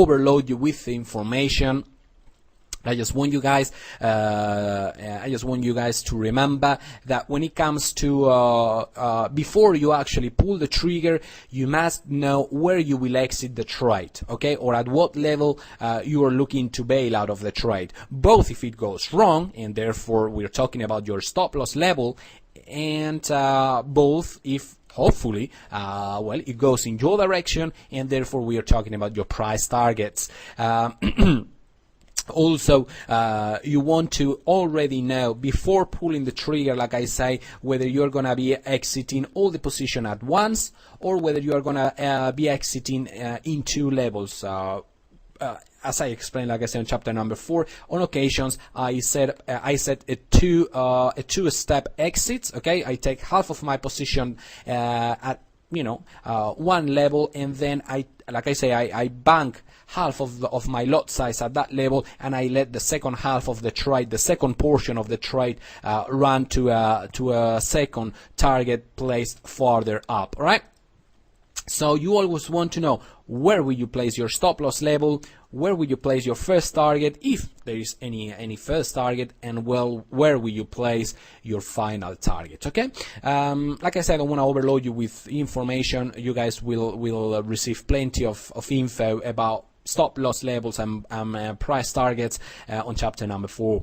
overload you with the information. I just want you guys to remember that when it comes to before you actually pull the trigger, you must know where you will exit the trade, okay, or at what level you are looking to bail out of the trade, both if it goes wrong, and therefore we're talking about your stop loss level, and both if hopefully well, it goes in your direction, and therefore we are talking about your price targets. Also, you want to already know before pulling the trigger, like I say, whether you're going to be exiting all the position at once, or whether you are going to be exiting in two levels. As I explained, like I said in chapter number 4, on occasions I set a two-step exits. Okay, I take half of my position at one level, and then I bank half of my lot size at that level, and I let the second half of the trade, the second portion of the trade, run to a second target placed farther up. All right. So you always want to know where will you place your stop loss level, where will you place your first target, if there is any first target, and well, where will you place your final target. Okay, like I said, I don't want to overload you with information. You guys will receive plenty of info about stop loss levels and price targets on chapter number 4.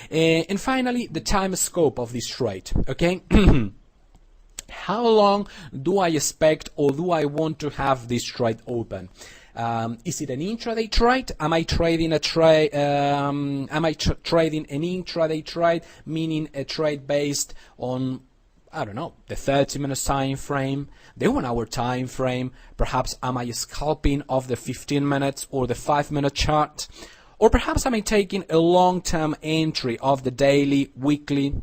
And finally, the time scope of this trade. Okay. How long do I expect, or do I want to have this trade open? Is it an intraday trade? Am I trading a trade? Trading an intraday trade, meaning a trade based on, I don't know, the 30-minute time frame, the 1-hour time frame? Perhaps am I scalping off the 15 minutes or the 5-minute chart? Or perhaps am I taking a long-term entry of the daily, weekly,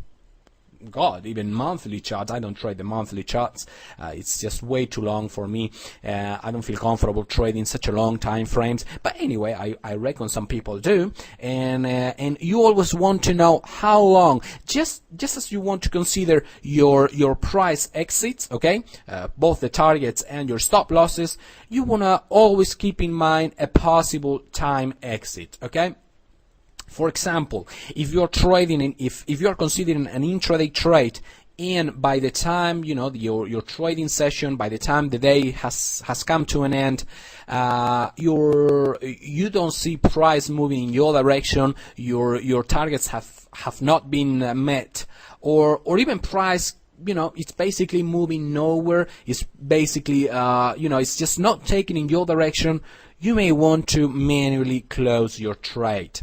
God, even monthly charts? I don't trade the monthly charts. It's just way too long for me. I don't feel comfortable trading such a long time frames. But anyway, I reckon some people do. And you always want to know how long. Just as you want to consider your price exits, okay, both the targets and your stop losses, you wanna always keep in mind a possible time exit, okay? For example, if you're trading, if you're considering an intraday trade, and by the time your trading session, by the time the day has come to an end, you don't see price moving in your direction, your targets have not been met, or even price, it's basically moving nowhere. It's basically it's just not taking in your direction. You may want to manually close your trade.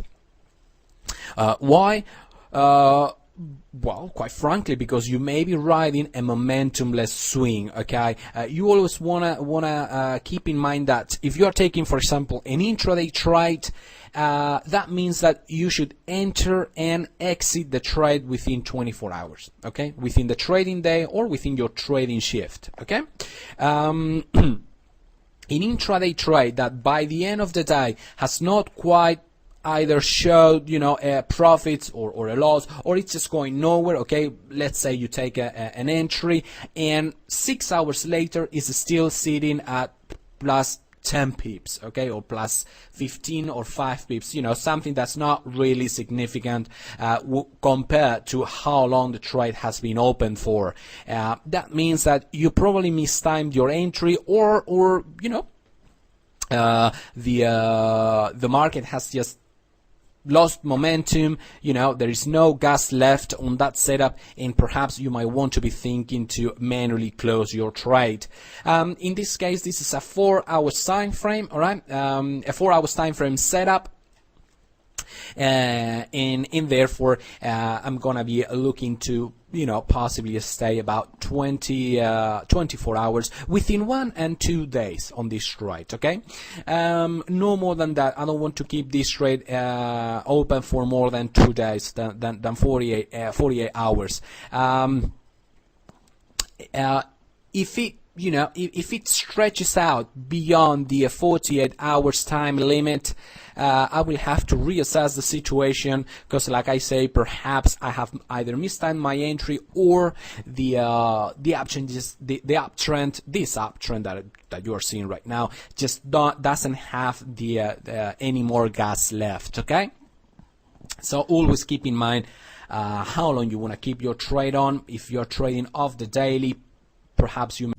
Why? Well, quite frankly, because you may be riding a momentumless swing. Okay, you always wanna keep in mind that if you are taking, for example, an intraday trade, that means that you should enter and exit the trade within 24 hours. Okay, within the trading day or within your trading shift. Okay. An intraday trade that by the end of the day has not quite either showed profits or a loss, or it's just going nowhere. Okay, let's say you take an entry and 6 hours later is still sitting at plus 10 pips, okay, or plus 15 or 5 pips, something that's not really significant compared to how long the trade has been open for. That means that you probably mistimed your entry, or the market has just lost momentum. There is no gas left on that setup, and perhaps you might want to be thinking to manually close your trade. In this case, this is a 4-hour time frame. All right, a 4-hour time frame setup. And therefore I'm gonna be looking to possibly stay about 24 hours within 1 and 2 days on this trade. Okay, no more than that. I don't want to keep this trade open for more than 2 days, than 48 hours. If it you know, if it stretches out beyond the 48 hours time limit, I will have to reassess the situation, because like I say, perhaps I have either mistimed my entry, or the uptrend, this uptrend that you are seeing right now just doesn't have the any more gas left. Okay, so always keep in mind how long you want to keep your trade on. If you're trading off the daily, perhaps you